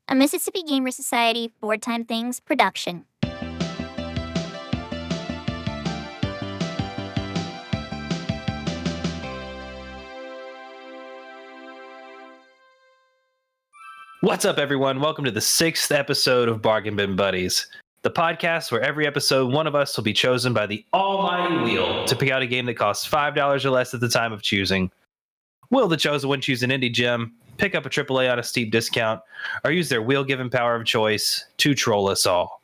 a Mississippi Gamer Society Board Time Things production. What's up, everyone? Welcome to the 6th episode of Bargain Bin Buddies, the podcast where every episode one of us will be chosen by the almighty wheel to pick out a game that costs $5 or less at the time of choosing. Will the chosen one choose an indie gem, pick up a AAA on a steep discount, or use their wheel-given power of choice to troll us all?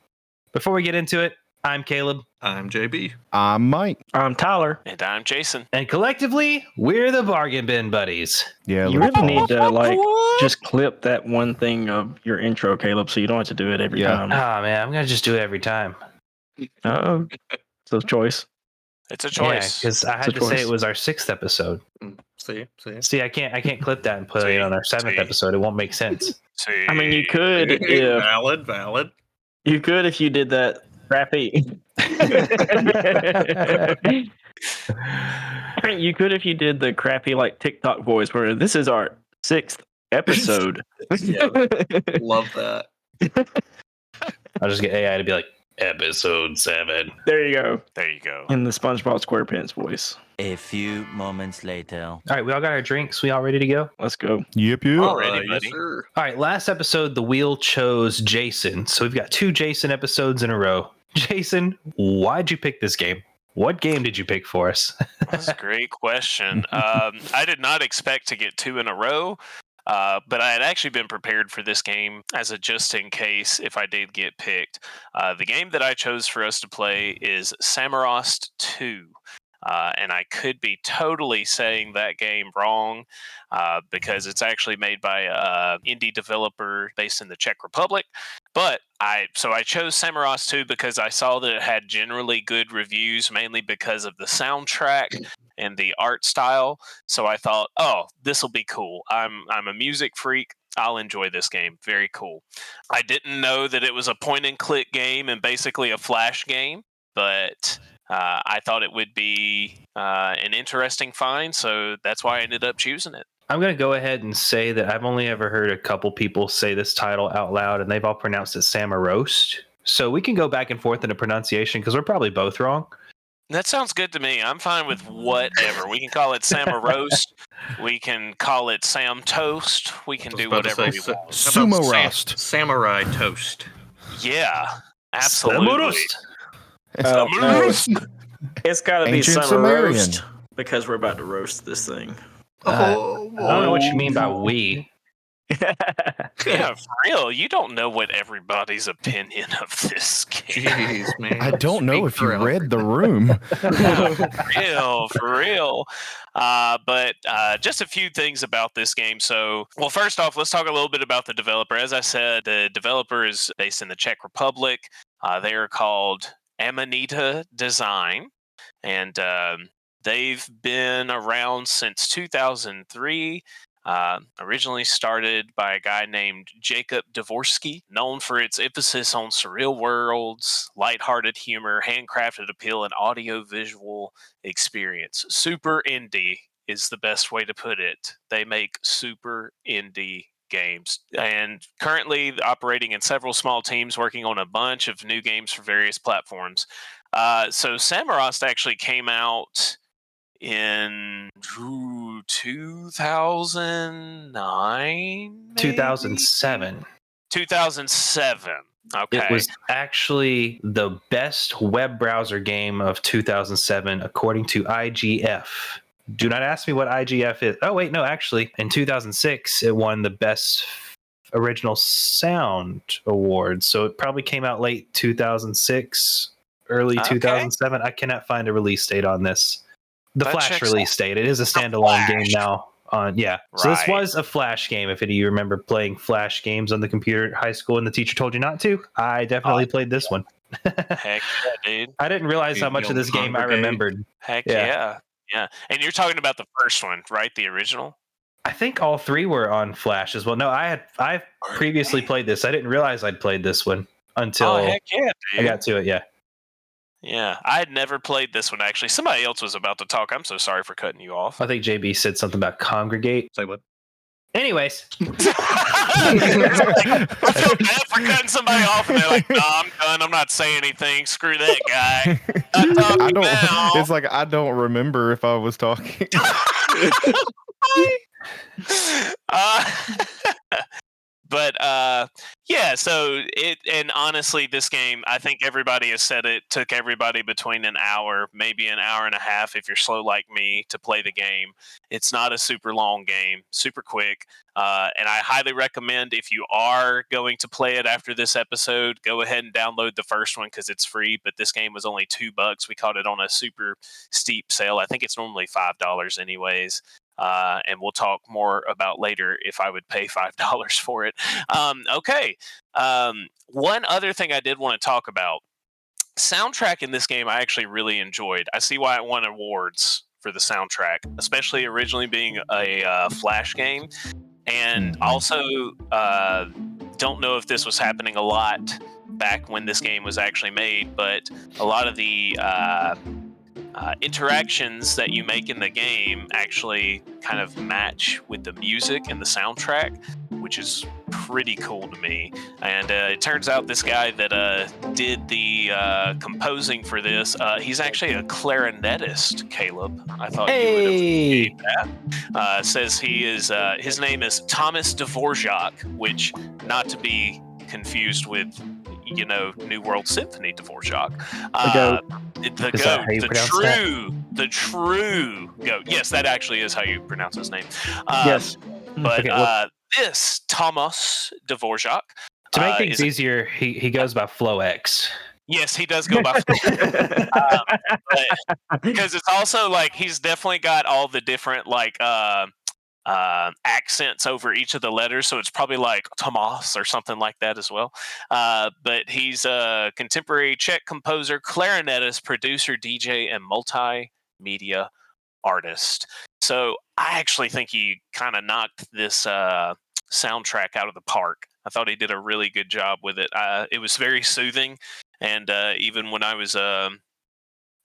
Before we get into it, I'm Caleb. I'm JB. I'm Mike. I'm Tyler. And I'm Jason. And collectively, we're the Bargain Bin Buddies. Yeah, You really need to just clip that one thing of your intro, Caleb, so you don't have to do it every time. Oh, man, I'm going to just do it every time. Oh, it's a choice. It's a choice. Because I had to say it was our 6th episode. See, I can't clip that and put it on our 7th episode. It won't make sense. I mean, you could if Valid. you could if you did that crappy. You could if you did the crappy like TikTok voice where this is our 6th episode. Love that. I'll just get AI to be like, episode 7. There you go. There you go. In the SpongeBob SquarePants voice. A few moments later. All right, we all got our drinks. We all ready to go? Let's go. Yep. Alrighty, buddy. Yes, sir. All right, last episode, the wheel chose Jason. So we've got 2 Jason episodes in a row. Jason, why'd you pick this game? What game did you pick for us? That's a great question. I did not expect to get 2 in a row, but I had actually been prepared for this game as a just in case if I did get picked. The game that I chose for us to play is Samorost 2. And I could be totally saying that game wrong because it's actually made by an indie developer based in the Czech Republic. But I chose Samorost 2 because I saw that it had generally good reviews, mainly because of the soundtrack and the art style. So I thought, oh, this will be cool. I'm a music freak. I'll enjoy this game. Very cool. I didn't know that it was a point and click game and basically a flash game, but I thought it would be an interesting find, so that's why I ended up choosing it. I'm going to go ahead and say that I've only ever heard a couple people say this title out loud, and they've all pronounced it Samorost. So we can go back and forth in a pronunciation because we're probably both wrong. That sounds good to me. I'm fine with whatever. We can call it Samorost. We can call it Sam Toast. We can do whatever we want. Sumo roast. Samurai toast. Yeah, absolutely. Samorost. No, it's got to be Ancient summer roast Sumerian. because we're about to roast this thing. I don't know what you mean by we. Yeah, for real. You don't know what everybody's opinion of this game. Jeez, man. I don't know Speak if you for read the room. For real. But just a few things about this game. So, well, first off, let's talk a little bit about the developer. As I said, the developer is based in the Czech Republic. They are called Amanita Design, and they've been around since 2003. Originally started by a guy named Jacob Dvorsky, known for its emphasis on surreal worlds, lighthearted humor, handcrafted appeal, and audio-visual experience. Super indie is the best way to put it. They make super indie games, and currently operating in several small teams working on a bunch of new games for various platforms. So Samorost actually came out in 2009? 2007. 2007. Okay. It was actually the best web browser game of 2007, according to IGF. Do not ask me what IGF is. Oh, wait, no, actually, in 2006, it won the Best Original Sound Award. So it probably came out late 2006, early 2007. I cannot find a release date on this. The That Flash checks release date. It is a standalone game Flash. now. So this Right. was a Flash game. If any of you remember playing Flash games on the computer at high school and the teacher told you not to, I definitely played this one. Heck yeah, dude. I didn't realize how much of this game I remembered. Heck Yeah. yeah. Yeah. And you're talking about the first one, right? The original? I think all 3 were on Flash as well. No, I've previously played this. I didn't realize I'd played this one until heck yeah, dude. I got to it. Yeah. Yeah. I had never played this one, actually. Somebody else was about to talk. I'm so sorry for cutting you off. I think JB said something about Congregate. Say what? Anyways, I feel bad for cutting somebody off, and they're like, "No, I'm done. I'm not saying anything. Screw that guy." I don't. Now. It's like I don't remember if I was talking. uh, but yeah, so and honestly, this game, I think everybody has said it took everybody between an hour, maybe an hour and a half if you're slow like me to play the game. It's not a super long game, super quick. And I highly recommend, if you are going to play it after this episode, go ahead and download the first one because it's free. But this game was only $2. We caught it on a super steep sale. I think it's normally $5 anyways. And we'll talk more about later if I would pay $5 for it. Okay. One other thing I did want to talk about, soundtrack in this game I actually really enjoyed. I see why it won awards for the soundtrack, especially originally being a Flash game. And also, don't know if this was happening a lot back when this game was actually made, but a lot of the interactions that you make in the game actually kind of match with the music and the soundtrack, which is pretty cool to me. And it turns out this guy that did the composing for this, he's actually a clarinetist, Caleb. I thought you would appreciate that. Says he is, his name is Thomas Dvorak, which not to be confused with, you know, New World Symphony Dvorak. The true goat. Yes, that actually is how you pronounce his name. Yes. But Okay, this Thomas Dvorak. to make things easier, he goes by Flow X. Yes, he does go by because it's also like he's definitely got all the different like accents over each of the letters, so it's probably like Tomas or something like that as well. But he's a contemporary Czech composer, clarinetist, producer, DJ, and multimedia artist. So I actually think he kind of knocked this soundtrack out of the park. I thought he did a really good job with it. It was very soothing, and even when I was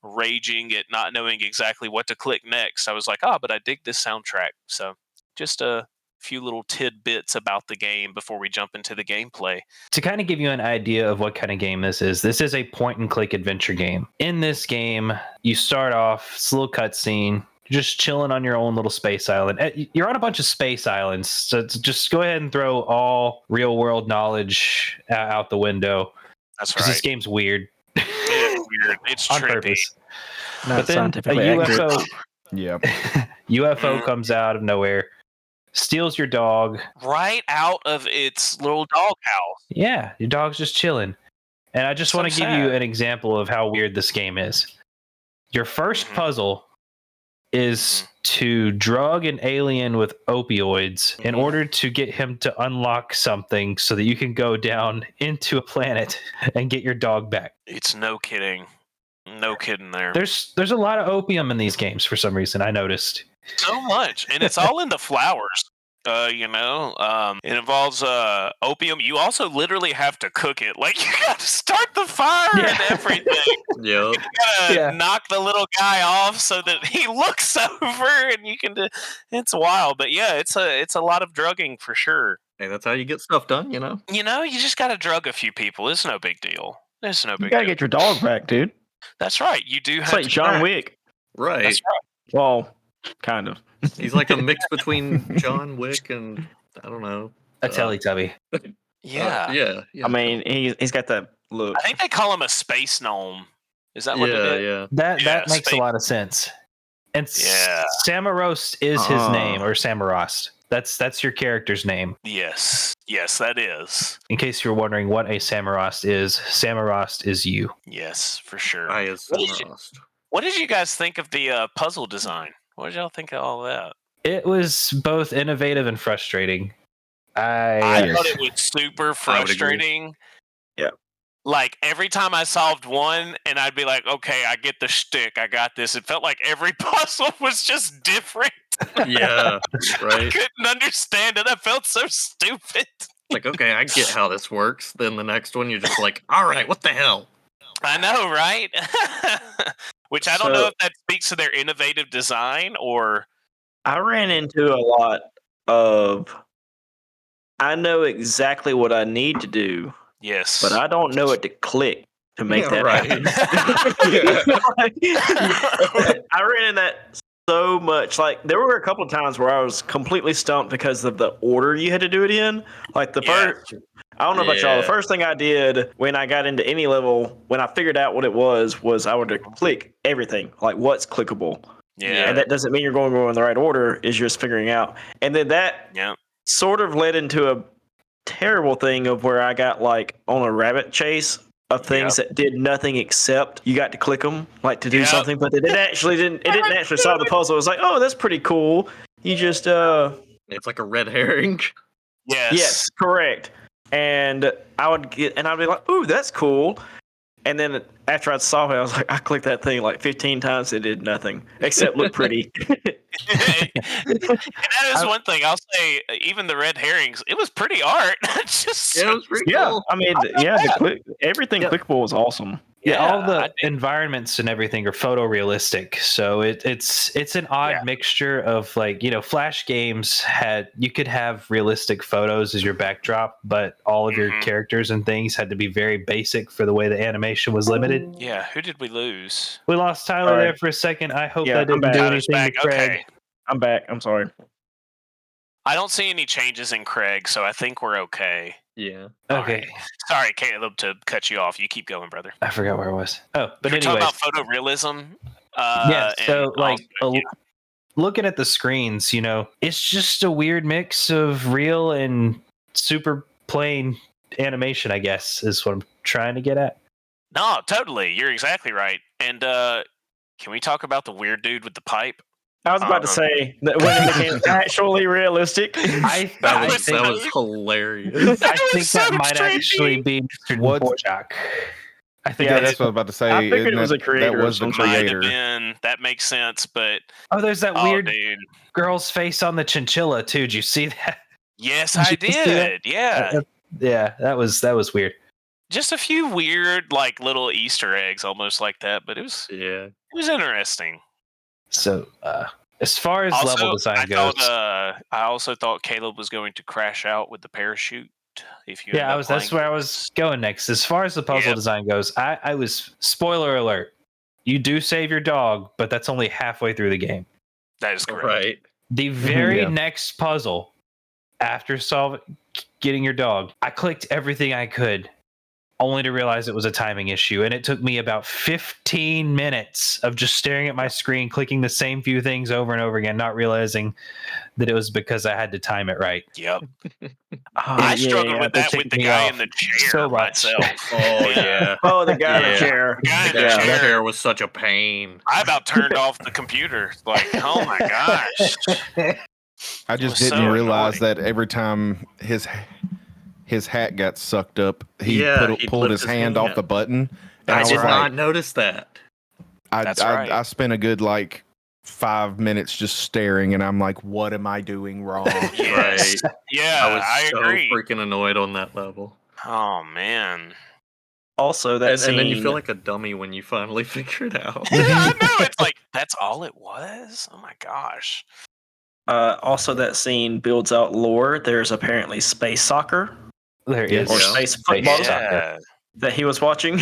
raging at not knowing exactly what to click next, I was like, but I dig this soundtrack. So just a few little tidbits about the game before we jump into the gameplay. To kind of give you an idea of what kind of game this is a point and click adventure game. In this game, you start off, it's a little cutscene, you're just chilling on your own little space island. You're on a bunch of space islands, so just go ahead and throw all real world knowledge out the window. That's Because right. this game's weird. It's weird. It's On trippy. purpose. Not But then a scientifically accurate. UFO comes out of nowhere, steals your dog. Right out of its little doghouse. Yeah, your dog's just chilling. And I just So want to give you sad. an example of how weird this game is. Your first puzzle is to drug an alien with opioids in order to get him to unlock something so that you can go down into a planet and get your dog back. It's no kidding. No kidding there. There's a lot of opium in these games for some reason, I noticed. So much. And it's all in the flowers. It involves opium. You also literally have to cook it. Like, you got to start the fire and everything. Yep. You gotta knock the little guy off so that he looks over, and you can do. It's wild, but yeah, it's a lot of drugging for sure. Hey, that's how you get stuff done, you know? You know, you just gotta drug a few people. It's no big deal. It's no You big gotta deal. get your dog back, dude. That's right. You do have It's like to John track. Wick. Right. That's right. Well, kind of. He's like a mix between John Wick and, I don't know. A Teletubby. Yeah. Yeah. I mean, he's got that look. I think they call him a space gnome. Is that what it is? Yeah. That Yeah, makes a lot of sense. And Yeah. Samorost is his name, or Samorost. That's your character's name. Yes. Yes, that is. In case you're wondering what a Samorost is you. Yes, for sure. I is What did you- lost. What did you guys think of the puzzle design? What did y'all think of all that? It was both innovative and frustrating. I thought it was super frustrating. Yeah. Like, every time I solved one, and I'd be like, okay, I get the shtick, I got this. It felt like every puzzle was just different. Yeah. I Right. couldn't understand it. I felt so stupid. Like, okay, I get how this works. Then the next one, you're just like, all right, what the hell? I know, right? Which I don't know So- if that speaks to their innovative design or. I ran into a lot of I know exactly what I need to do, Yes. but I don't know it to click to make Yeah, that right. happen. I ran in that so much. Like there were a couple of times where I was completely stumped because of the order you had to do it in. Like the Yeah. first, I don't know about y'all. The Yeah. first thing I did when I got into any level, when I figured out what it was I would click everything, like what's clickable. Yeah. And that doesn't mean you're going to go in the right order. Is just figuring out. And then that Yeah. sort of led into a terrible thing of where I got like on a rabbit chase of things that did nothing except you got to click them like to do Yep. something, but it didn't actually solve the puzzle. It was like, oh, that's pretty cool. You just It's like a red herring. yes, correct. And I'd be like, ooh, that's cool. And then after I saw it, I was like, I clicked that thing like 15 times. It did nothing except look pretty. And that is one thing I'll say. Even the red herrings, it was pretty art. Just Yeah, it was pretty Yeah, cool. I mean, everything clickable was awesome. Yeah, all the I think- environments and everything are photorealistic. So it's an odd mixture of like, Flash games you could have realistic photos as your backdrop, but all of your characters and things had to be very basic for the way the animation was limited. Yeah, who did we lose? We lost Tyler Sorry. there for a second. I hope Yeah, that I'm didn't back. do Tyler's anything back. to Craig. Okay. I'm back. I'm sorry. I don't see any changes in Craig, so I think we're okay. Yeah. All Okay. right. Sorry, Caleb, to cut you off. You keep going, brother. I forgot where I was. Oh, but You're anyway. talking about photorealism. Yeah, so and like also- looking at the screens, it's just a weird mix of real and super plain animation, I guess, is what I'm trying to get at. No, totally. You're exactly right. And can we talk about the weird dude with the pipe? I was about to say that when it became actually realistic. That was hilarious. I think so that might trippy. actually be Mr. What- Dvorak. I think Yeah, that's that's what I was about to say. I figured isn't it was a creator That of was the some sort. Might have creator. been. That makes sense, but there's that oh, weird dude. girl's face on the chinchilla too. Did you see that? Yes, Did I you see that? did. Yeah. Yeah, that was weird. Just a few weird, like little Easter eggs, almost like that. But it was interesting. So, as far as level design goes, I also thought Caleb was going to crash out with the parachute. If you end up that's playing where I was going next. As far as the puzzle Yep. design goes, I was, spoiler alert, you do save your dog, but that's only halfway through the game. That is correct. Right. The very Yeah. next puzzle after getting your dog, I clicked everything I could, only to realize it was a timing issue. And it took me about 15 minutes of just staring at my screen, clicking the same few things over and over again, not realizing that it was because I had to time it right. Yep. I I struggled with that ticked with the me guy off in the chair so much. myself. Oh yeah. Oh, the guy in the Yeah. chair. The guy in the That chair. chair was such a pain. I about turned off the computer. Like, oh my gosh. I was just didn't so realize annoying. that every time his hat got sucked up, he Yeah, he'd pulled lift his his hand hand. off the button. And I I was did like, not notice that. That's right. I spent a good like 5 minutes just staring, and I'm like, what am I doing wrong? Yes. Yeah, I was so agree. freaking annoyed on that level. Oh man. Also, that And then you scene- feel like a dummy when you finally figure it out. Yeah, I know. It's like that's all it was. Oh my gosh. also that scene builds out lore. There's apparently space soccer There Yes. is. or Yeah. space football Yeah. that he was watching.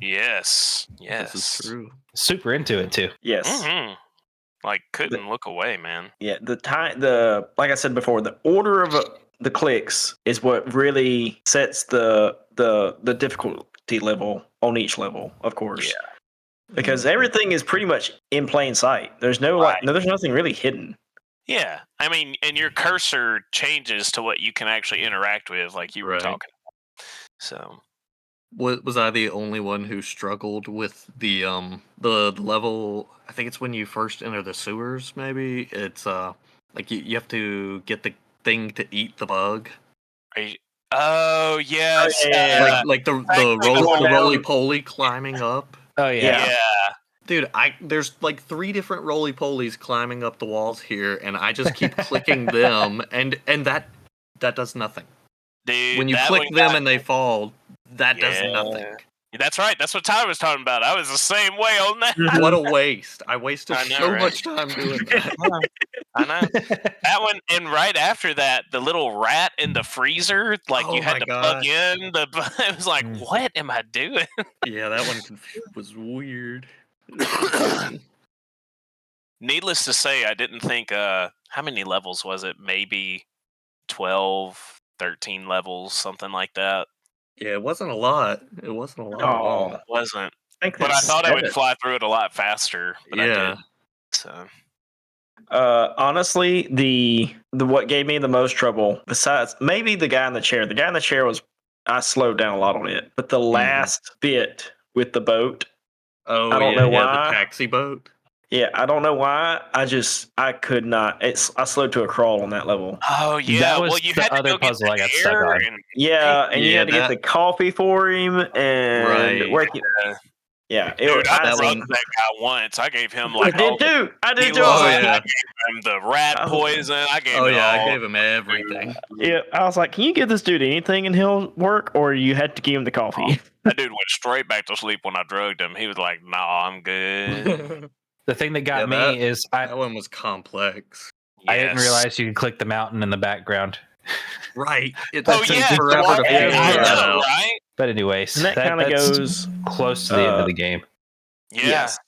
Yes. This Yes. is true. Super into it too. Yes. hmm Like couldn't look away, man. Yeah, like I said before, the order of the clicks is what really sets the difficulty level on each level, of course. Yeah. Because everything is pretty much in plain sight. There's there's nothing really hidden. Yeah. I mean, and your cursor changes to what you can actually interact with, like you were Right. talking about. So Was I the only one who struggled with the level? I think it's when you first enter the sewers. Maybe it's like you have to get the thing to eat the bug. are you, oh yes. yeah. Like the going down. roly poly climbing up. Oh Yeah. yeah. Dude, there's like 3 different roly polies climbing up the walls here, and I just keep clicking them, and that does nothing. Dude, When you that click one them got- and they fall, that does Yeah. nothing. That's right. That's what Tyler was talking about. I was the same way on that. What a waste! I wasted I know, so right? much time doing that. I know that one, and right after that, the little rat in the freezer, like Oh you had my to plug gosh. in the. It was like, what am I doing? Yeah, that one was weird. Needless to say, I didn't think. How many levels was it? Maybe 12, 13 levels, something like that. Yeah, it wasn't a lot. It wasn't a lot at Oh, all. It wasn't. I think But I that's thought I would 7. fly through it a lot faster, but I Yeah. didn't. So Honestly, the what gave me the most trouble, besides maybe the guy in the chair. The guy in the chair was I slowed down a lot on it, but the last bit with the boat, Oh, I don't yeah, know yeah, why. the taxi boat. yeah, I don't know why. I could not. I slowed to a crawl on that level. oh yeah, That was well you the had to other go get puzzle the I got stuck hair on. and Yeah, and you Yeah, had to get that- the coffee for him and Right. wake it. Yeah, it dude, was. I that drugged one- that guy once. I gave him I like all did too. I he did too. I was Oh, like, yeah. I gave him the rat Oh. poison. I gave Oh, him yeah, I all. gave him everything. yeah, I was like, can you give this dude anything and he'll work, or you had to give him the coffee? That dude went straight back to sleep when I drugged him. He was like, "Nah, I'm good." The thing that got Yeah, me is That one was complex. I didn't Yes. realize you could click the mountain in the background. Right. It Oh took yeah, forever to the figure wall- I that know, out. right? But anyways, And that kind of that's goes. close to the end of the game. Yeah. Yes.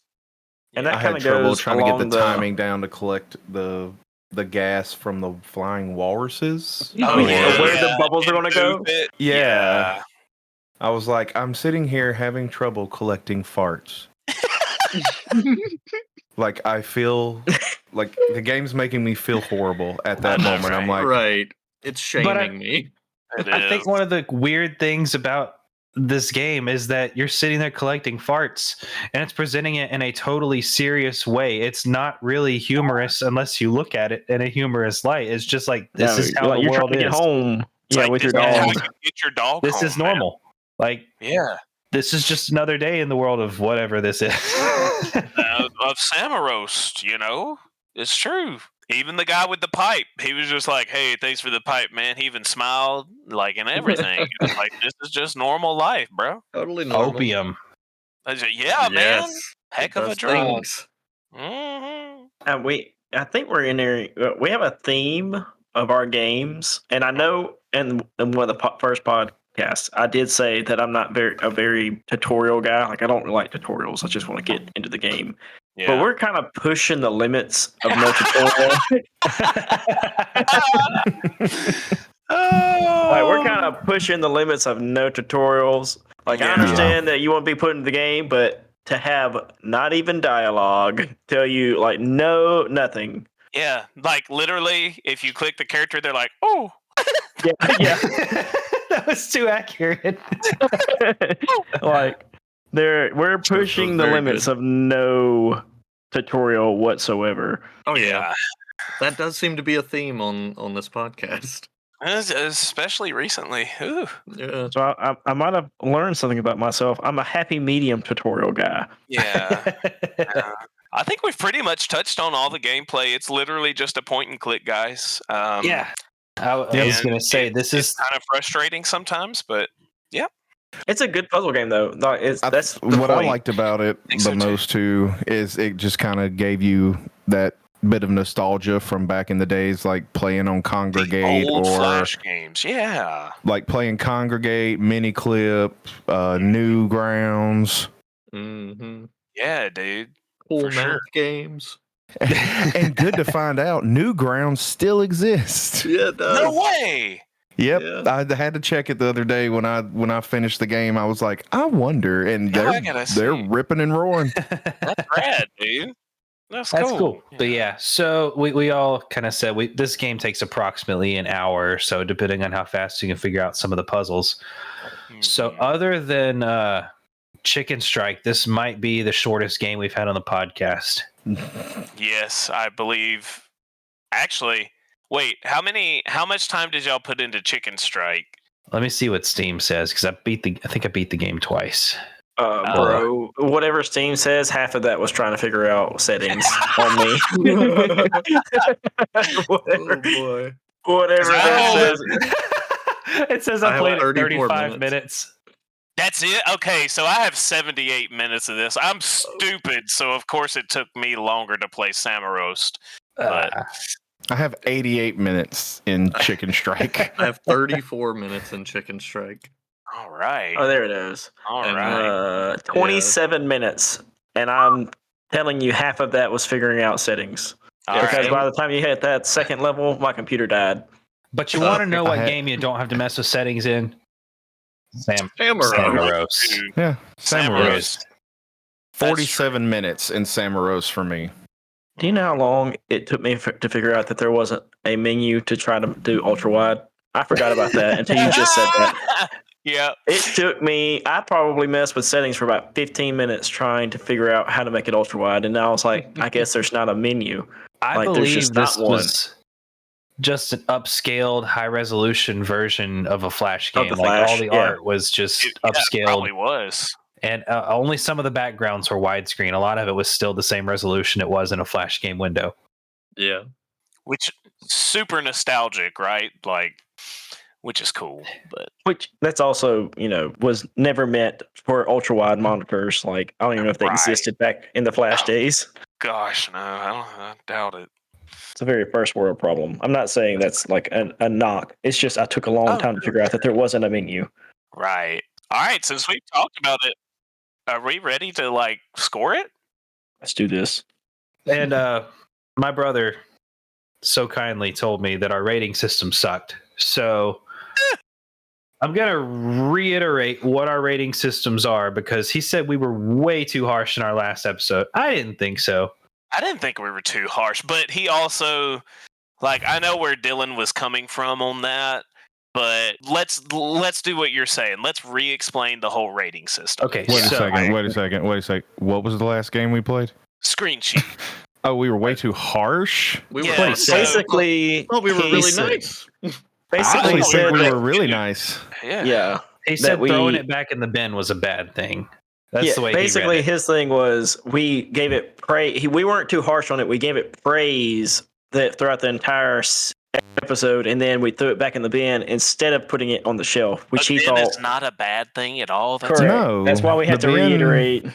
And that I kind had of trouble goes trying to get along the timing down to collect the gas from the flying walruses. Oh Oh, yeah, where yeah. the bubbles are And gonna go? move it. Yeah. I was like, I'm sitting here having trouble collecting farts. Like I feel like the game's making me feel horrible at that I know, moment. I'm right? like, Right. It's But shaming me. It I think is. one of the weird things about this game is that you're sitting there collecting farts and it's presenting it in a totally serious way. It's not really humorous unless you look at it in a humorous light. It's just like this is how the you're world trying to is. get home. It's Yeah, like, with your this is how dog. you get your dog This home, is normal. Like Man. Yeah. this is just another day in the world of whatever this is. Of Samorost, you know, it's true. Even the guy with the pipe, he was just like, "Hey, thanks for the pipe, man." He even smiled, like, and everything. It's like, this is just normal life, bro. Totally normal. Opium. I said, yeah, man. Yes. Heck It of a does drug. things. hmm I think we're in there. We have a theme of our games, and I know in one of the first podcasts, I did say that I'm not a very tutorial guy. Like I don't really like tutorials. I just want to get into the game. Yeah. But we're kind of pushing the limits of no tutorial. Like we're kind of pushing the limits of no tutorials. Like I Yeah. understand that you want to be put in the game, but to have not even dialogue, tell you like nothing. Yeah, like literally, if you click the character, they're like, "Oh, Yeah, That was too accurate. like we're pushing the very limits good. of no tutorial whatsoever. Oh yeah. That does seem to be a theme on this podcast. Especially recently." Ooh. Yeah. So I might have learned something about myself. I'm a happy medium tutorial guy. Yeah. I think we've pretty much touched on all the gameplay. It's literally just a point and click, guys. Yeah. I was and going to say, it's kind of frustrating sometimes, but It's a good puzzle game though. Like, that's the what I point. liked about it Think the so, too. most too is it just kind of gave you that bit of nostalgia from back in the days, like playing on Congregate old or Flash games. Yeah. like playing Congregate, Mini Clip, Newgrounds. Mm-hmm. Yeah, dude. Cool For math sure. games. And good to find out, Newgrounds still exist. Yeah, it does. No way. Yep, Yeah. I had to check it the other day when I finished the game. I was like, I wonder, and Now I gotta they're see. ripping and roaring. That's rad, dude. That's cool. But yeah, so we all kind of said this game takes approximately an hour or so, depending on how fast you can figure out some of the puzzles. So Mhm. other than Chicken Strike, this might be the shortest game we've had on the podcast. Yes, I believe. Actually, wait. How much time did y'all put into Chicken Strike? Let me see what Steam says, because I think I beat the game twice. Bro, whatever Steam says, half of that was trying to figure out settings on me. Whatever, Oh boy. whatever that says. It says I I have played it 34 35 minutes. minutes. That's it? Okay, so I have 78 minutes of this. I'm stupid, so of course it took me longer to play Samorost. But I have 88 minutes in Chicken Strike. I have 34 minutes in Chicken Strike. all right, Oh, there it is. all and, right. 27 minutes, and I'm telling you, half of that was figuring out settings. All Because right. by the time you hit that second level, my computer died. But you want to know I what had- game you don't have to mess with settings in? Samorost. Samorost. Dude, Yeah, Samorost. Samorost. 47 minutes in Samorost for me. Do you know how long it took me to figure out that there wasn't a menu to try to do ultra wide? I forgot about that until you just said that. Yeah. It took me, I probably messed with settings for about 15 minutes trying to figure out how to make it ultra wide. And now I was like, I guess there's not a menu. I Like, there's believe just not this one. was just an upscaled, high resolution version of a Flash Of game. the Like all Flash, the yeah. art was just It upscaled, probably was. and only some of the backgrounds were widescreen. A lot of it was still the same resolution it was in a Flash game window. Yeah. Which super nostalgic, right? Like, which is cool. But Which that's also, was never meant for ultra wide monitors. Like, I don't even know if they Right. existed back in the Flash Oh. days. gosh, no, I doubt it. It's a very first world problem. I'm not saying that's like a knock. It's just I took a long time to figure out that there wasn't a menu. Right. All right. Since we've talked about it, are we ready to like score it? Let's do this. And my brother so kindly told me that our rating system sucked. So I'm going to reiterate what our rating systems are because he said we were way too harsh in our last episode. I didn't think so. I didn't think we were too harsh, but he also, like, I know where Dylan was coming from on that, but let's do what you're saying. Let's re-explain the whole rating system. Okay, Wait a so second. What was the last game we played? Screen sheet. Oh, we were way too harsh? We Yeah, were so- Basically, I thought we were he really said- nice. Basically, I he think said we that, were really nice. Yeah. yeah. he said we- throwing it back in the bin was a bad thing. That's the way basically he read it. his thing was we gave it praise. We weren't too harsh on it. We gave it praise that throughout the entire episode, and then we threw it back in the bin instead of putting it on the shelf, which But he then thought. it's not a bad thing at all. That's Correct. No, That's why we have the to bin- reiterate.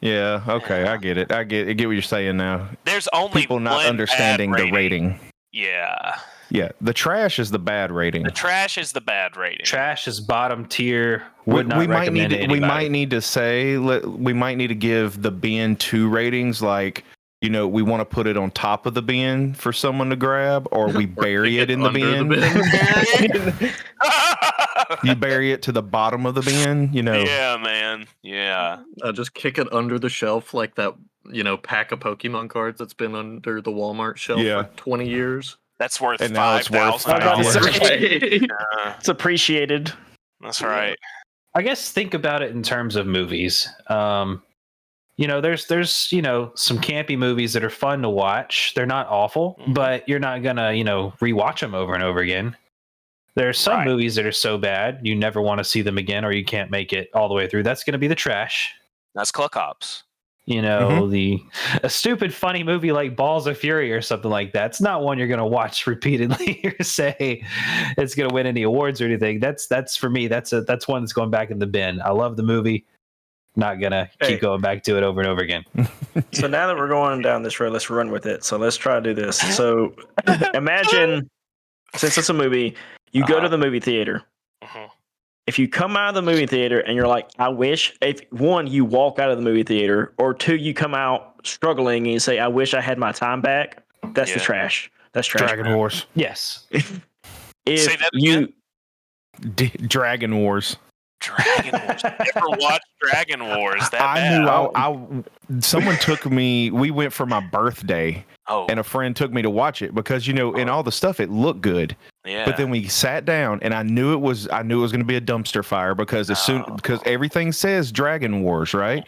Yeah, okay, I get it. I get what you're saying now. There's only People not one understanding bad the rating. Yeah. Yeah, the trash is the bad rating. The trash is the bad rating. Trash is bottom tier. Would not recommend to we anybody. might need to say we might need to give the bin 2 ratings, like, we want to put it on top of the bin for someone to grab, or we bury it in the under bin. You bury it to the bottom of the bin, Yeah, man. Yeah. Just kick it under the shelf like that, pack of Pokemon cards that's been under the Walmart shelf Yeah. for 20 years. That's worth And now it's worth $5,000. I was about to say, Yeah, it's appreciated. that's right. I guess think about it in terms of movies. There's some campy movies that are fun to watch. They're not awful, Mhm. but you're not gonna rewatch them over and over again. There's some Right. movies that are so bad you never want to see them again, or you can't make it all the way through. That's gonna be the trash. That's Cluck Ops. A stupid funny movie like Balls of Fury or something like that. It's not one you're gonna watch repeatedly or say it's gonna win any awards or anything. That's for me. That's one that's going back in the bin. I love the movie. Not gonna keep going back to it over and over again. So now that we're going down this road, let's run with it. So let's try to do this. So imagine, since it's a movie, you go to the movie theater. Mhm. If you come out of the movie theater and you're like, I wish, if one, you walk out of the movie theater, or two, you come out struggling and you say, I wish I had my time back, that's the Yeah. trash. That's trash. Dragon Wars. Yes. Say If that you, Dragon Wars. Dragon Wars. Never watched Dragon Wars. That I bad. knew someone took me, we went for my birthday, Oh, and a friend took me to watch it because, in all the stuff, it looked good. yeah. But then we sat down, and I knew it was going to be a dumpster fire because because everything says Dragon Wars, right?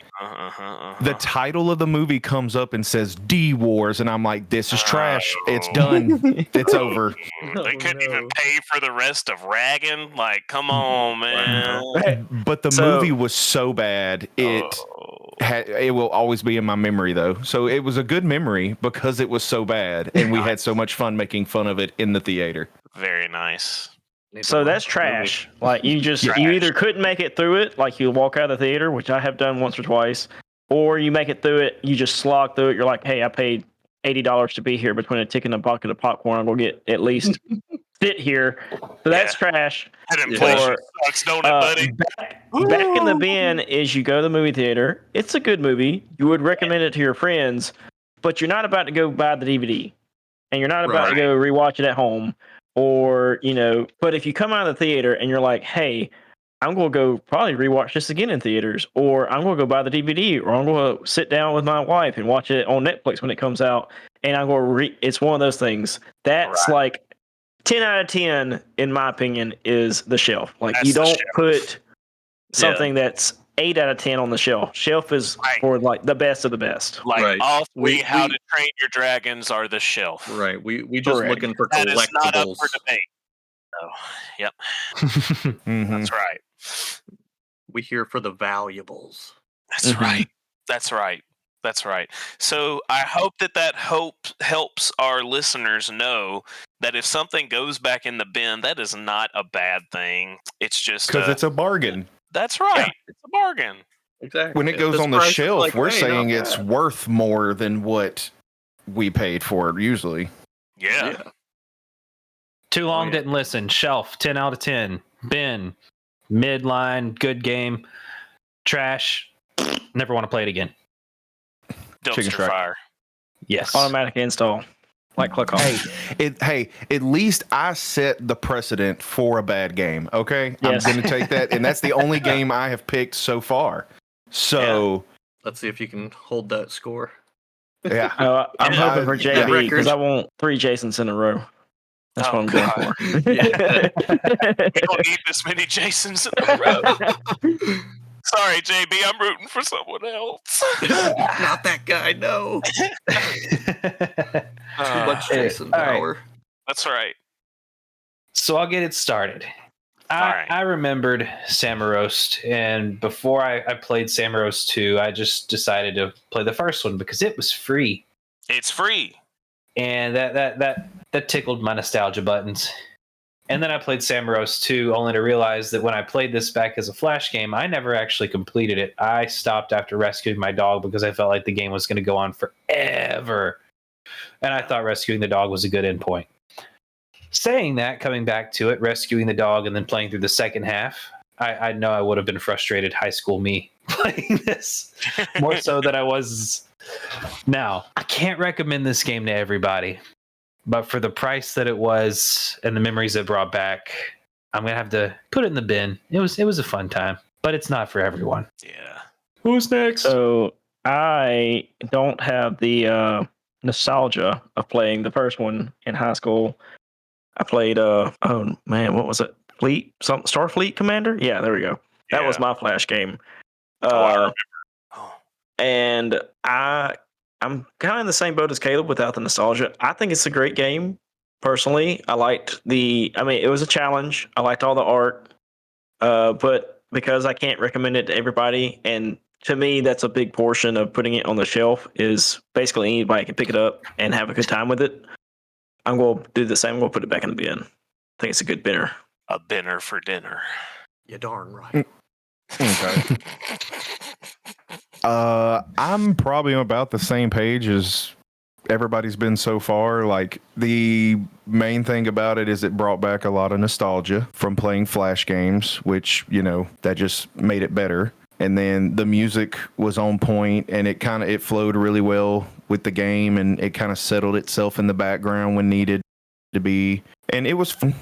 The title of the movie comes up and says D Wars, and I'm like, this is trash. It's done. It's over. They couldn't even pay for the rest of Raggin. Like, come on, man. But the movie was so bad. Oh. It will always be in my memory, though. So it was a good memory because it was so bad, and we had so much fun making fun of it in the theater. Very nice. so that's trash. Like you either couldn't make it through it, like you walk out of the theater, which I have done once or twice, or you make it through it, you just slog through it. You're like, hey, I paid $80 to be here between a ticket and a bucket of popcorn. I'm gonna get at least sit here. So that's trash. That inflation Or, sucks, don't it, buddy? Back in the bin is you go to the movie theater. It's a good movie. You would recommend it to your friends, but you're not about to go buy the DVD, and you're not about to go rewatch it at home, or But if you come out of the theater and you're like, hey, I'm going to go probably rewatch this again in theaters, or I'm going to go buy the DVD, or I'm going to sit down with my wife and watch it on Netflix when it comes out. And I'm going to it's one of those things that's like 10 out of 10, in my opinion, is the shelf. Like, you don't put something that's 8 out of 10 on the shelf. Shelf is for like the best of the best. Like all three How to Train Your Dragons are the shelf. Right. We just looking for that collectibles. Is not up for debate. Oh, yep. That's right. We here for the valuables. That's right. That's right. That's right. So I hope that helps our listeners know that if something goes back in the bin, that is not a bad thing. It's just because it's a bargain. That's right. Yeah. It's a bargain. Exactly. When it goes on the shelf, we're saying it's worth more than what we paid for it usually. Yeah. Too long, didn't listen. Shelf, 10 out of 10. Bin, midline, good game. Trash, never want to play it again. Dumpster fire. Yes. Automatic install. Like click on. Hey, at least I set the precedent for a bad game. Okay, yes. I'm going to take that, and that's the only game I have picked so far. So let's see if you can hold that score. Yeah, I'm hoping for JB because I want 3 Jasons in a row. That's what I'm going for. You don't need this many Jasons in a row. Sorry, JB, I'm rooting for someone else. Not that guy, no. Too much Jason power. Right. That's right. So I'll get it started. I remembered Samorost, and before I played Samorost 2, I just decided to play the first one because it was free. It's free. And that tickled my nostalgia buttons. And then I played Samorost 2, only to realize that when I played this back as a Flash game, I never actually completed it. I stopped after rescuing my dog because I felt like the game was going to go on forever. And I thought rescuing the dog was a good endpoint. Saying that, coming back to it, rescuing the dog and then playing through the second half, I know I would have been frustrated high school me playing this more so than I was now. I can't recommend this game to everybody. But for the price that it was and the memories it brought back, I'm going to have to put it in the bin. It was a fun time, but it's not for everyone. Yeah. Who's next? So I don't have the nostalgia of playing the first one in high school. I played, what was it? Starfleet Commander? Yeah, there we go. That was my Flash game. I remember. And I'm kind of in the same boat as Caleb without the nostalgia. I think it's a great game. Personally, I liked it was a challenge. I liked all the art. But because I can't recommend it to everybody, and to me, that's a big portion of putting it on the shelf, is basically anybody can pick it up and have a good time with it. I'm going to do the same. I'm going to put it back in the bin. I think it's a good binner. A binner for dinner. You're darn right. Okay. I'm probably about the same page as everybody's been so far. Like, the main thing about it is it brought back a lot of nostalgia from playing Flash games, which, that just made it better. And then the music was on point, and it flowed really well with the game, and it kind of settled itself in the background when needed to be. And it was fun.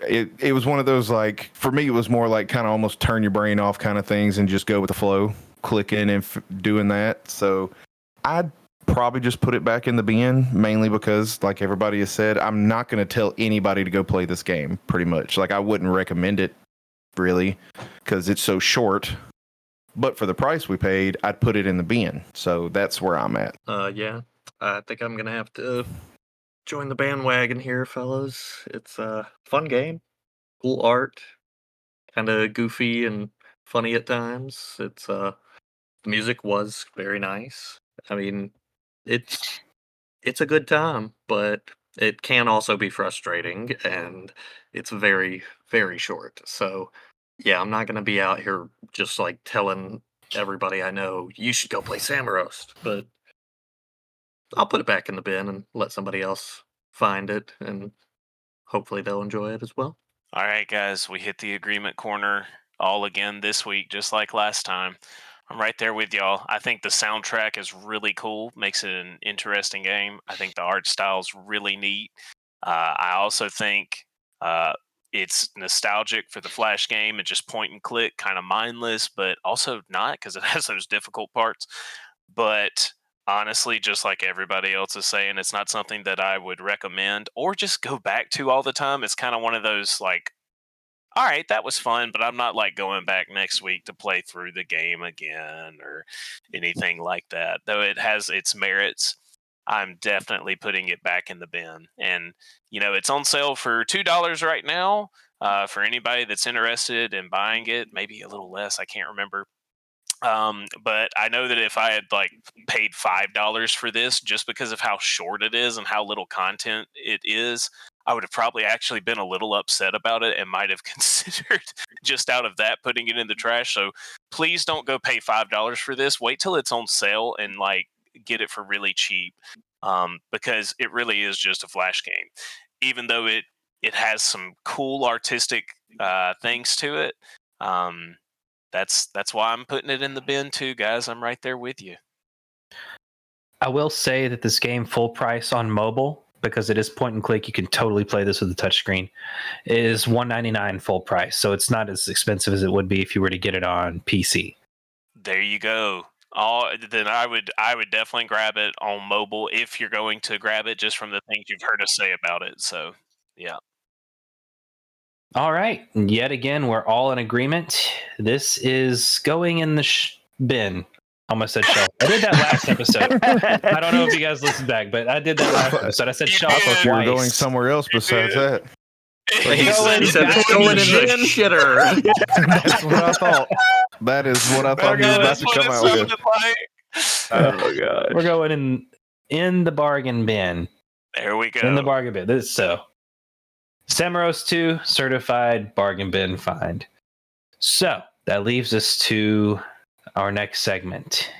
It was one of those, like, for me, it was more like kind of almost turn your brain off kind of things and just go with the flow, clicking and doing that. So I'd probably just put it back in the bin, mainly because, like everybody has said, I'm not going to tell anybody to go play this game, pretty much. Like, I wouldn't recommend it, really, because it's so short. But for the price we paid, I'd put it in the bin. So that's where I'm at. Yeah. I think I'm going to have to join the bandwagon here, fellas. It's a fun game. Cool art. Kind of goofy and funny at times. The music was very nice. I mean, it's a good time, but it can also be frustrating, and it's very, very short. So, yeah, I'm not going to be out here just like telling everybody I know you should go play Samorost, but I'll put it back in the bin and let somebody else find it, and hopefully they'll enjoy it as well. All right, guys, we hit the agreement corner all again this week, just like last time. I'm right there with y'all. I think the soundtrack is really cool, makes it an interesting game. I think the art style is really neat. I also think it's nostalgic for the Flash game and just point and click, kind of mindless, but also not because it has those difficult parts. But honestly, just like everybody else is saying, it's not something that I would recommend or just go back to all the time. It's kind of one of those like, all right, that was fun, but I'm not like going back next week to play through the game again or anything like that. Though it has its merits, I'm definitely putting it back in the bin. And, it's on sale for $2 right now for anybody that's interested in buying it, maybe a little less. I can't remember. But I know that if I had like paid $5 for this just because of how short it is and how little content it is, I would have probably actually been a little upset about it and might have considered just out of that putting it in the trash. So please don't go pay $5 for this. Wait till it's on sale and like get it for really cheap, because it really is just a Flash game. Even though it has some cool artistic things to it. That's why I'm putting it in the bin too, guys. I'm right there with you. I will say that this game full price on mobile, because it is point and click, you can totally play this with a touchscreen, is $199 full price. So it's not as expensive as it would be if you were to get it on PC. There you go. Then I would definitely grab it on mobile if you're going to grab it, just from the things you've heard us say about it. So yeah. All right. Yet again, we're all in agreement. This is going in the bin. Almost said shelf. I did that last episode. I don't know if you guys listened back, but I did that last episode. I said shelf twice. You're going somewhere else besides that. He said it's going in the shitter. That's what I thought. That is what I thought he was about to come out with. Oh god. We're going in the bargain bin. There we go. In the bargain bin. This is so. Samorost 2 certified bargain bin find. So that leaves us to our next segment.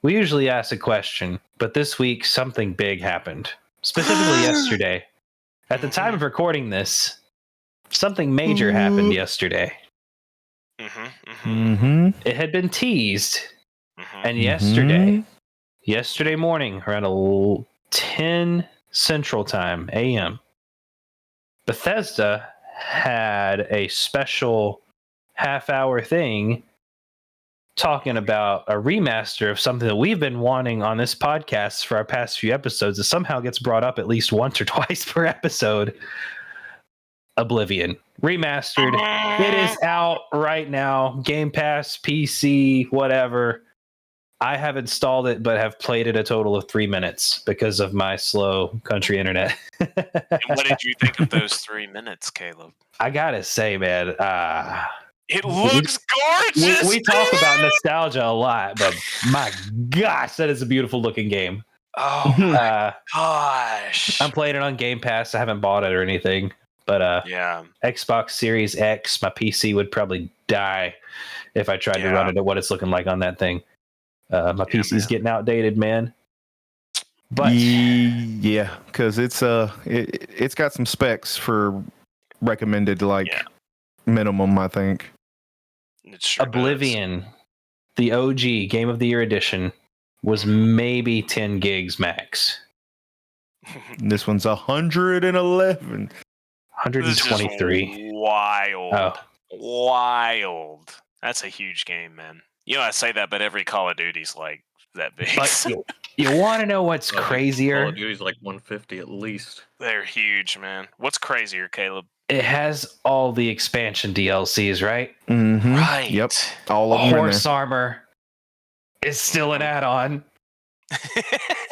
We usually ask a question, but this week something big happened. Specifically yesterday. At the time of recording this, something major happened yesterday. It had been teased, and yesterday morning, around 10 Central Time, a.m., Bethesda had a special half-hour thing talking about a remaster of something that we've been wanting on this podcast for our past few episodes. It somehow gets brought up at least once or twice per episode. Oblivion. Remastered. It is out right now. Game Pass, PC, whatever. I have installed it, but have played it a total of 3 minutes because of my slow country internet. And what did you think of those 3 minutes, Caleb? I gotta say, man, it looks gorgeous. We talk about nostalgia a lot, but my gosh, that is a beautiful looking game. Oh my gosh! I'm playing it on Game Pass. I haven't bought it or anything, but yeah, Xbox Series X, my PC would probably die if I tried to run it at what it's looking like on that thing. My PC's getting outdated, man. But yeah, because it's got some specs for recommended minimum, I think. Sure Oblivion, the OG Game of the Year edition, was maybe 10 gigs max. This one's 111. 123. Wild. Wild. That's a huge game, man. I say that, but every Call of Duty's like that big. But you want to know what's crazier? Call of Duty's like 150 at least. They're huge, man. What's crazier, Caleb? It has all the expansion DLCs, right? Mm-hmm. Right. Yep. All of them. Horse armor is still an add-on.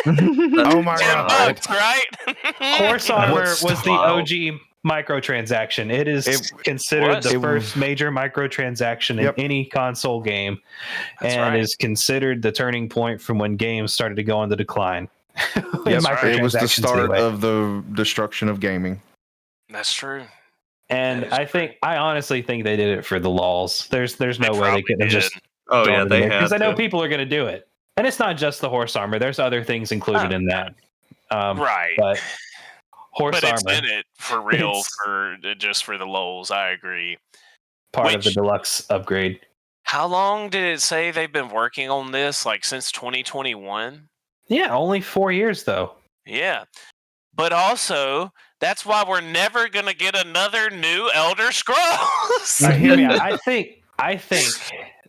Oh my god! $10, right? Horse armor was the OG microtransaction. It is considered the first major microtransaction in any console game, and is considered the turning point from when games started to go on the decline. It was the start of the destruction of gaming. That's true. And I honestly think they did it for the lulz. There's no way they couldn't have just they had because I know people are going to do it. And it's not just the horse armor. There's other things included in that. Right. But horse But it's armor, in it for real, It's- for just for the lols. I agree. part of the Which- deluxe upgrade. How long did it say they've been working on this? Like since 2021? Yeah, only 4 years though. Yeah. But also, that's why we're never gonna get another new Elder Scrolls. Hear me out. I think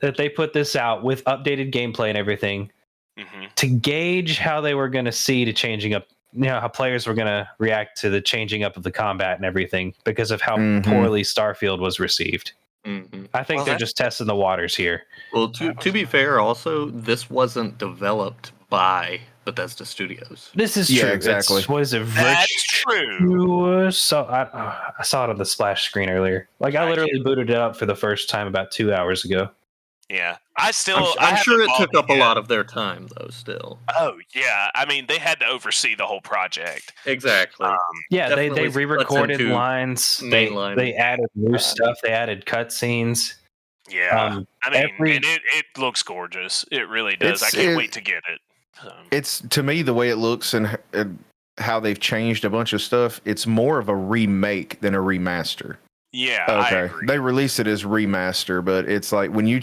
that they put this out with updated gameplay and everything Mhm. to gauge how they were going to see to changing up, how players were going to react to the changing up of the combat and everything because of how poorly Starfield was received. I think they're just testing the waters here. Well, to be fair, also, this wasn't developed by Bethesda Studios. This is Yeah, true. exactly. What is it? That's true. So I saw it on the splash screen earlier. Like I literally booted it up for the first time about 2 hours ago. Yeah. I'm haven't sure it bought took up a yet. lot of their time, though, still. Oh, yeah. I mean, they had to oversee the whole project. Exactly. Yeah, they Definitely re-recorded cuts into lines. mainline. They added new stuff. They added cutscenes. Yeah. I mean, every- and it looks gorgeous. It really does. I It's- can't it- wait to get it. So. It's, to me, the way it looks and how they've changed a bunch of stuff, it's more of a remake than a remaster. Yeah, I Okay. agree. They release it as remaster, but it's like when you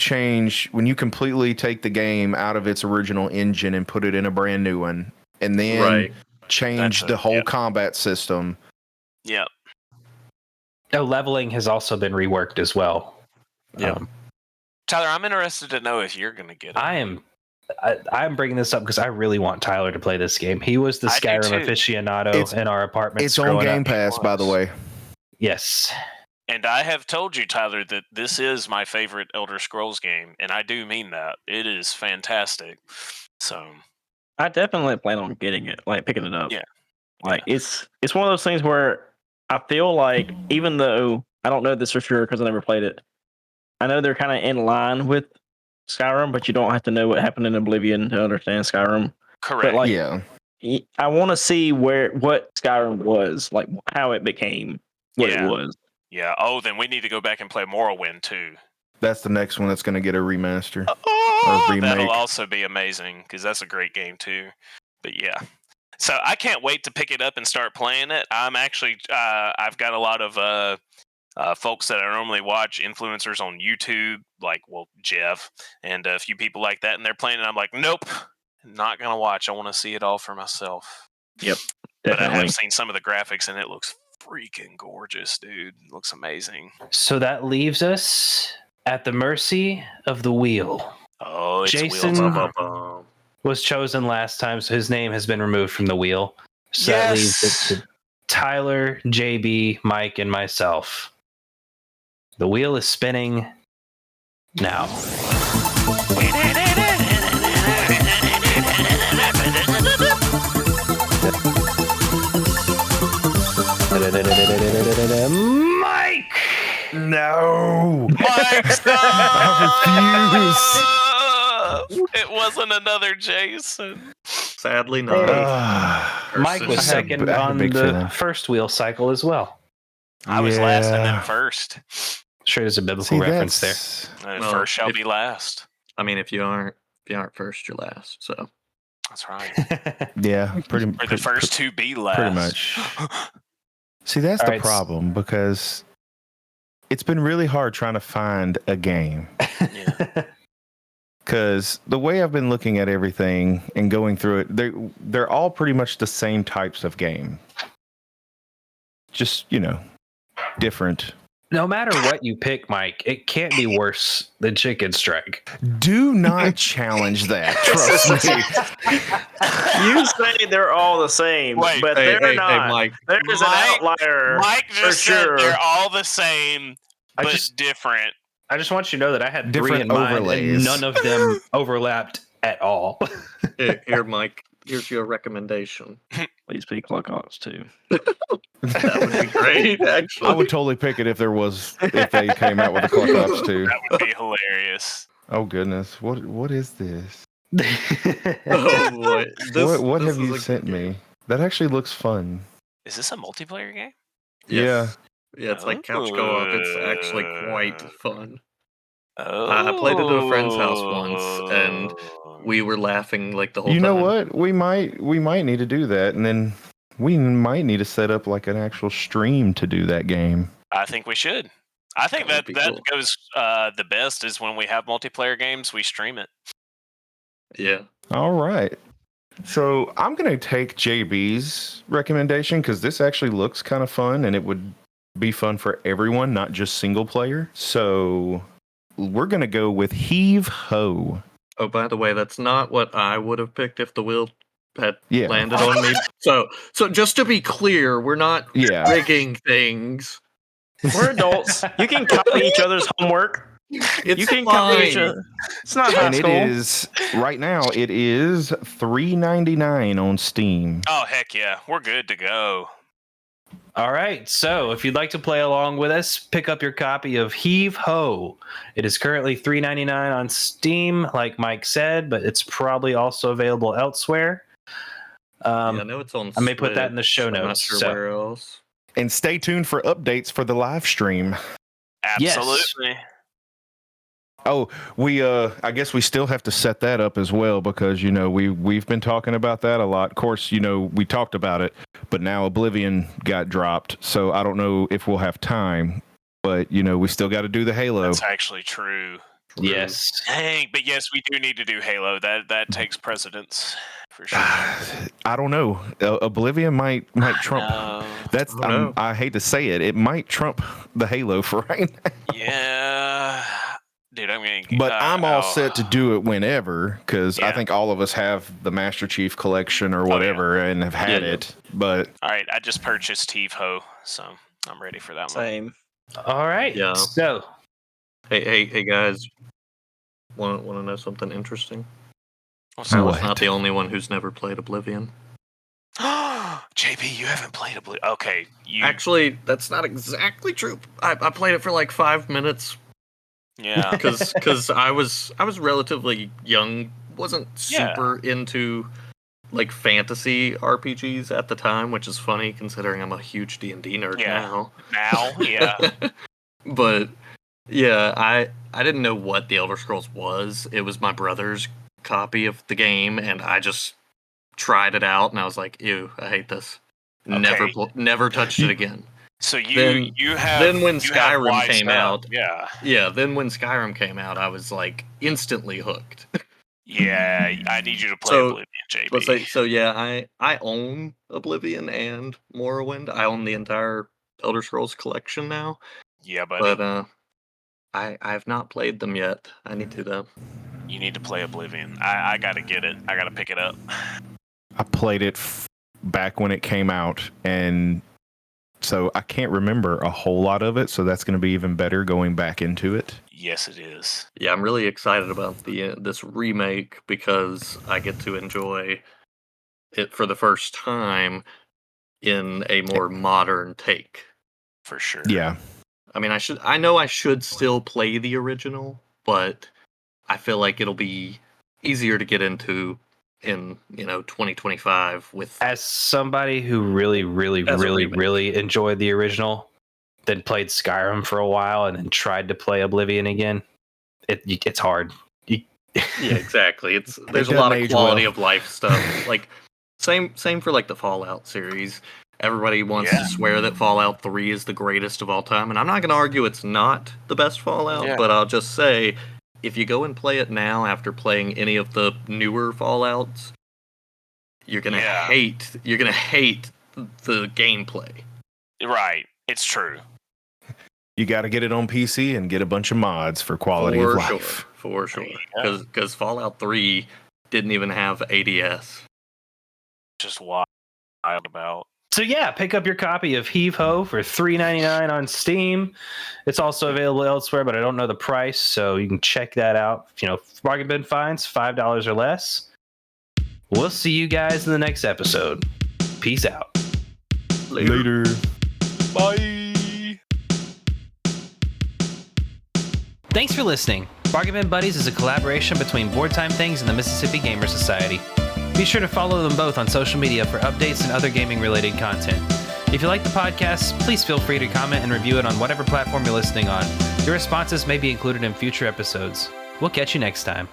completely take the game out of its original engine and put it in a brand new one, and then Right. change That's the it, whole yep. combat system. Yep. Leveling has also been reworked as well. Yeah. Tyler, I'm interested to know if you're going to get it. I'm bringing this up because I really want Tyler to play this game. He was the I do Skyrim too. aficionado in our apartment. It's on Game Pass, by the way. Yes. And I have told you, Tyler, that this is my favorite Elder Scrolls game, and I do mean that. It is fantastic. So, I definitely plan on getting it, like picking it up. Yeah. Like it's one of those things where I feel like even though I don't know this for sure because I never played it, I know they're kind of in line with Skyrim, but you don't have to know what happened in Oblivion to understand Skyrim. correct. But like, Yeah. I want to see what Skyrim was, like how it became what Yeah. it was. Yeah. Oh, then we need to go back and play Morrowind too. That's the next one that's going to get a remaster. Oh, remake. that'll also be amazing because that's a great game too. But yeah, so I can't wait to pick it up and start playing it. I'm actually, I've got a lot of folks that I normally watch, influencers on YouTube, like Jeff and a few people like that, and they're playing, and I'm like, nope, not gonna watch. I want to see it all for myself. Yep, But I definitely. have seen some of the graphics, and it looks freaking gorgeous, dude. It looks amazing. So that leaves us at the mercy of the wheel. Oh, it's Jason- wheels. Was chosen last time, so his name has been removed from the wheel. So that leaves it to Tyler, JB, Mike, and myself. The wheel is spinning now. Mike! No. Mike, I it wasn't another Jason. Sadly not. Mike was I had second a on big the feeling. first wheel cycle as well. I was last and then Yeah. first. Sure, there's a biblical See, reference there. that's- And Well, first shall if- be last. I mean, if you aren't first, you're last. So That's right. Yeah, pretty Or the pretty- first to be last. pretty much. See, that's All the right, problem because it's been really hard trying to find a game. Yeah. Because the way I've been looking at everything and going through it, they're all pretty much the same types of game. Just, different. No matter what you pick, Mike, it can't be worse than Chicken Strike. Do not challenge that. Trust me. You say they're all the same, Wait, but hey, they're hey, not. hey, Mike. There's Mike- an outlier. Mike for just said sure. they're all the same, I but just- different. I just want you to know that I had Different three in mind, overlays. and none of them overlapped at all. Here, Mike. Here's your recommendation. Please be Clock Ops too. That would be great, actually. I would totally pick it if they came out with a Clock Ops 2. That would be hilarious. Oh goodness. What is this? Oh boy. What this have you is a sent good me? game. That actually looks fun. Is this a multiplayer game? Yes. Yeah, it's like couch co-op. It's Oh. actually quite fun. Oh. I played it at a friend's house once, and we were laughing like the whole time. You know what? We might need to do that, and then we might need to set up like an actual stream to do that game. I think we should. I think That that would be cool. goes the best is when we have multiplayer games, we stream it. Yeah. All right. So I'm going to take JB's recommendation because this actually looks kind of fun, and it would be fun for everyone, not just single player. So we're going to go with Heave Ho. Oh, by the way, that's not what I would have picked if the wheel had Yeah. landed on me. So just to be clear, we're not Yeah. rigging things. We're adults. You can copy each other's homework. It's You can copy each fine. other. It's not high And it school. is right now. It is $3.99 on Steam. Oh heck yeah, we're good to go. All right, so if you'd like to play along with us, pick up your copy of Heave Ho. It is currently $3.99 on Steam, like Mike said, but it's probably also available elsewhere. I know it's on I may put that in the Switch. show I'm not notes, sure so- where else. And stay tuned for updates for the live stream. Yes. Absolutely. Oh, I guess we still have to set that up as well because we've been talking about that a lot. Of course, we talked about it, but now Oblivion got dropped, so I don't know if we'll have time. But we still got to do the Halo. That's actually true. Yes. Dang, but yes, we do need to do Halo. That takes precedence for sure. I don't know. Oblivion might trump. No. That's Oh, no. I hate to say it. It might trump the Halo for right now. Yeah. Dude, I'm getting. But I'm all set to do it whenever because I Yeah. think all of us have the Master Chief collection or yeah. whatever and have had Yeah. it. But All right, I just purchased Heave Ho, so I'm ready for that one. Same. All right. Yeah. So, Hey, guys. Want to know something interesting? What's I that? was What? not the only one who's never played Oblivion. JP, you haven't played Oblivion. Okay, you. Actually, that's not exactly true. I played it for like 5 minutes Yeah. because I was relatively young, wasn't Yeah. super into like fantasy RPGs at the time, which is funny considering I'm a huge D&D nerd Yeah. now. Now, yeah. But yeah, I didn't know what the Elder Scrolls was. It was my brother's copy of the game, and I just tried it out, and I was like, "Ew, I hate this." Okay. Never touched it again. So you Then- have. then when you have Skyrim wised came up. out- Yeah. Yeah, then when Skyrim came out, I was like instantly hooked. Yeah, I need you to play So- Oblivion, JP. But yeah, I own Oblivion and Morrowind. I own the entire Elder Scrolls collection now, Yeah, buddy. but I've not played them yet. I need to though. You need to play Oblivion. I gotta get it. I gotta pick it up. I played it back when it came out, and so I can't remember a whole lot of it. So that's going to be even better going back into it. Yes, it is. Yeah, I'm really excited about this remake because I get to enjoy it for the first time in a more modern take. For sure. Yeah, I mean, I know I should still play the original, but I feel like it'll be easier to get into in 2025 with as somebody who really, really, As a really, remake. really enjoyed the original, then played Skyrim for a while, and then tried to play Oblivion again, it's hard. yeah, exactly. There's a doesn't lot of age quality well. of life stuff. Like same for like the Fallout series. Everybody wants Yeah. to swear that Fallout 3 is the greatest of all time, and I'm not going to argue it's not the best Fallout, Yeah. but I'll just say if you go and play it now after playing any of the newer Fallouts, you're going to Yeah. hate the gameplay. Right. It's true. you got to get it on PC and get a bunch of mods for quality of life. For sure. Yeah. Because Fallout 3 didn't even have ADS. Just wild about. So yeah, pick up your copy of Heave Ho for $3.99 on Steam. It's also available elsewhere, but I don't know the price, so you can check that out. Bargain bin finds $5 or less. We'll see you guys in the next episode. Peace out. Later. Bye. Thanks for listening. Bargain Bin Buddies is a collaboration between Board Time Things and the Mississippi Gamer Society. Be sure to follow them both on social media for updates and other gaming-related content. If you like the podcast, please feel free to comment and review it on whatever platform you're listening on. Your responses may be included in future episodes. We'll catch you next time.